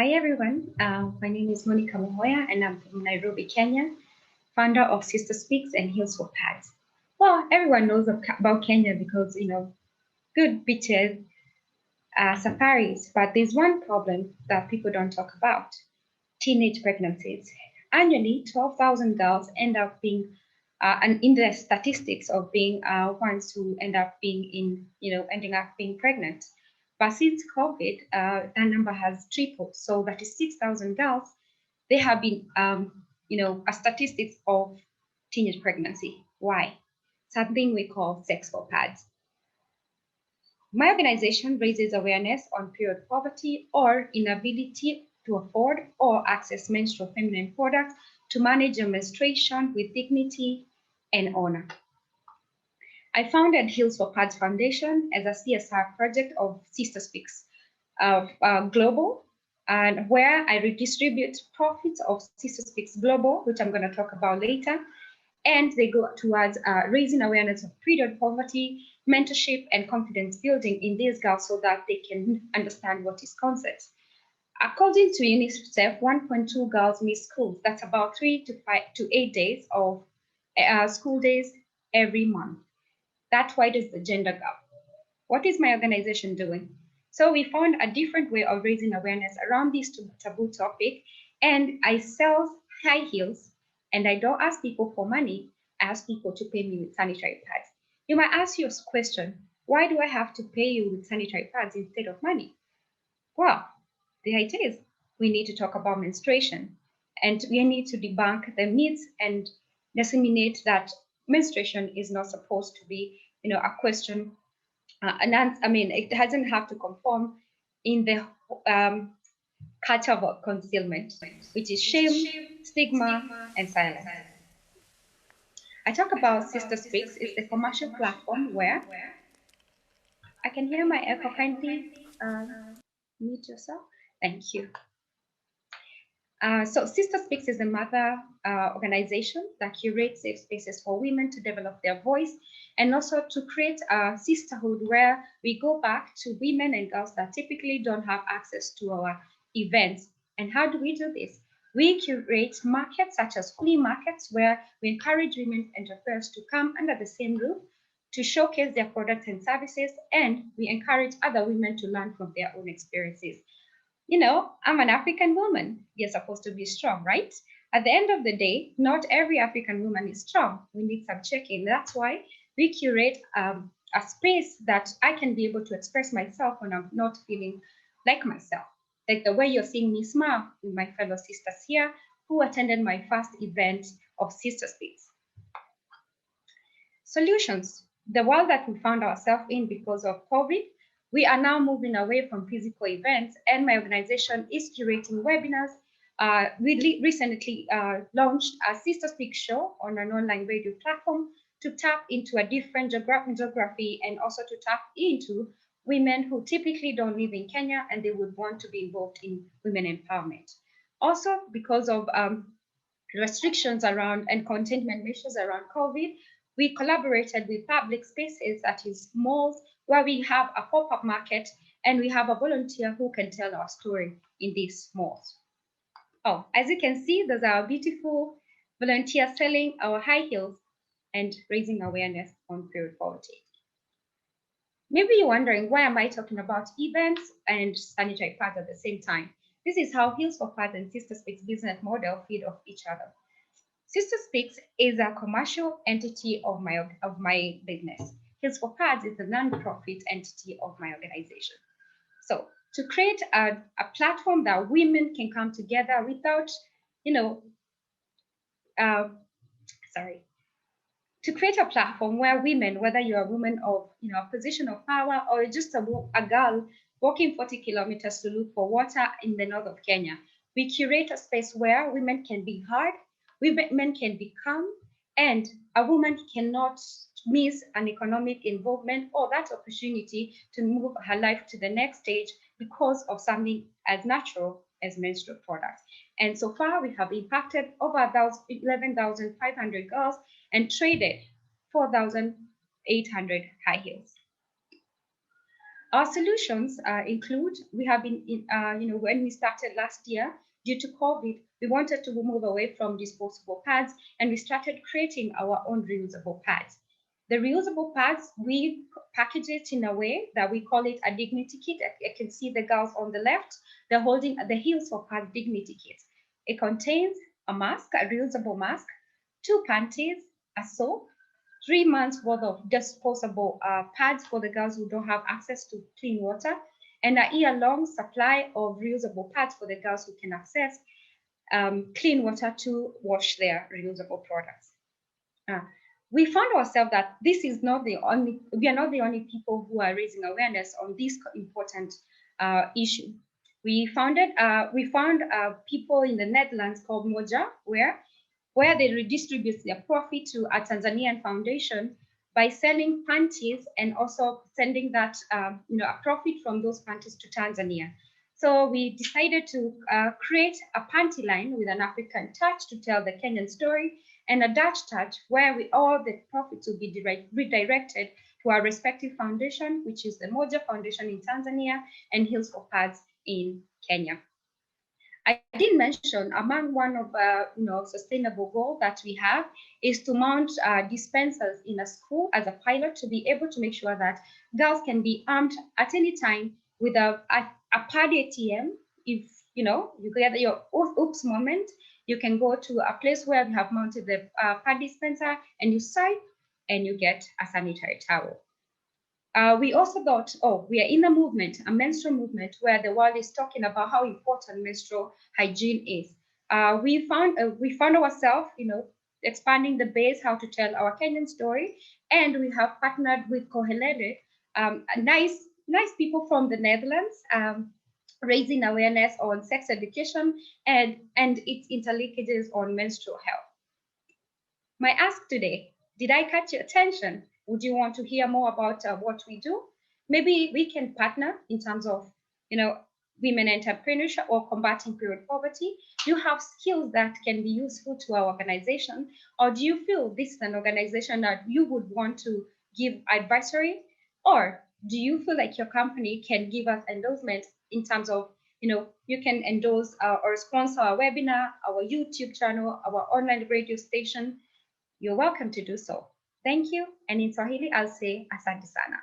Hi everyone, my name is Monicah Muhoya and I'm from Nairobi, Kenya, founder of SisterSpeaks and Heels for Pads. Well, everyone knows about Kenya because, good beaches, safaris, but there's one problem that people don't talk about: teenage pregnancies. Annually, 12,000 girls end up being, and in the statistics of being ones who end up being ending up being pregnant. But since COVID, that number has tripled. So that is 6,000 girls. They have been, a statistics of teenage pregnancy. Why? Something we call sex for pads. My organization raises awareness on period poverty or inability to afford or access menstrual feminine products to manage your menstruation with dignity and honor. I founded Heels for Pads Foundation as a CSR project of SisterSpeaks Global, and where I redistribute profits of SisterSpeaks Global, which I'm going to talk about later, and they go towards raising awareness of period poverty, mentorship, and confidence building in these girls so that they can understand what is consent. According to UNICEF, 1.2 girls miss school. That's about 3 to 8 days of school days every month. That widens the gender gap. What is my organization doing? So we found a different way of raising awareness around this taboo topic, and I sell high heels, and I don't ask people for money. I ask people to pay me with sanitary pads. You might ask your question, why do I have to pay you with sanitary pads instead of money? Well, the idea is we need to talk about menstruation, and we need to debunk the myths and disseminate that menstruation is not supposed to be, a question. It doesn't have to conform in the culture of concealment, which is shame, stigma, and silence. I talk about SisterSpeaks is the commercial platform where I can hear my echo. Kindly mute yourself. Thank you. So SisterSpeaks is a mother organization that curates safe spaces for women to develop their voice, and also to create a sisterhood where we go back to women and girls that typically don't have access to our events. And how do we do this? We curate markets such as flea markets where we encourage women entrepreneurs to come under the same roof to showcase their products and services, and we encourage other women to learn from their own experiences. I'm an African woman. You're supposed to be strong, right? At the end of the day, not every African woman is strong. We need some checking. That's why we curate a space that I can be able to express myself when I'm not feeling like myself. Like the way you're seeing me smile with my fellow sisters here who attended my first event of SisterSpeaks. Solutions. The world that we found ourselves in because of COVID, we are now moving away from physical events, and my organization is curating webinars. We recently launched a SisterSpeaks show on an online radio platform to tap into a different geography and also to tap into women who typically don't live in Kenya and they would want to be involved in women empowerment. Also, because of restrictions around and containment measures around COVID, we collaborated with public spaces, that is malls, where we have a pop-up market and we have a volunteer who can tell our story in these malls. Oh, as you can see, there's our beautiful volunteer selling our high heels and raising awareness on period poverty. Maybe you're wondering, why am I talking about events and sanitary pads at the same time? This is how Heels for Pads and SisterSpeaks business model feed off each other. SisterSpeaks is a commercial entity of my business. Heels for Pads is a non-profit entity of my organization. So to create a platform that women can come together without, to create a platform where women, whether you're a woman of a position of power or just a girl walking 40 kilometers to look for water in the north of Kenya, we curate a space where women can be heard, women can be calm, and a woman cannot miss an economic involvement or that opportunity to move her life to the next stage because of something as natural as menstrual products. And so far, we have impacted over 11,500 girls and traded 4,800 high heels. Our solutions include, we have been, when we started last year, due to COVID, we wanted to move away from disposable pads, and we started creating our own reusable pads. The reusable pads, we package it in a way that we call it a dignity kit. I can see the girls on the left, they're holding the Heels for Pads dignity kit. It contains a mask, a reusable mask, 2 panties, a soap, 3 months worth of disposable pads for the girls who don't have access to clean water, and a year-long supply of reusable pads for the girls who can access clean water to wash their reusable products. We found ourselves that this is not the only, we are not the only people who are raising awareness on this important issue. We found people in the Netherlands called Moja, where they redistribute their profit to a Tanzanian foundation by selling panties and also sending that a profit from those panties to Tanzania. So we decided to create a panty line with an African touch to tell the Kenyan story, and a Dutch touch where all the profits will be redirected to our respective foundation, which is the Moja Foundation in Tanzania and Heels for Pads in Kenya. I did mention among one of sustainable goals that we have is to mount dispensers in a school as a pilot to be able to make sure that girls can be armed at any time with a pad ATM. If you get your oops moment, you can go to a place where we have mounted the pad dispenser and you swipe and you get a sanitary towel. We also thought, we are in a menstrual movement, where the world is talking about how important menstrual hygiene is. We found ourselves, expanding the base, how to tell our Kenyan story, and we have partnered with Kohelede, nice people from the Netherlands, raising awareness on sex education and its interlinkages on menstrual health. My ask today: did I catch your attention? Would you want to hear more about what we do? Maybe we can partner in terms of, women entrepreneurship or combating period poverty. Do you have skills that can be useful to our organization? Or do you feel this is an organization that you would want to give advisory? Or do you feel like your company can give us endorsement in terms of, you can endorse or sponsor our webinar, our YouTube channel, our online radio station? You're welcome to do so. Thank you. And in Swahili, I'll say asante sana.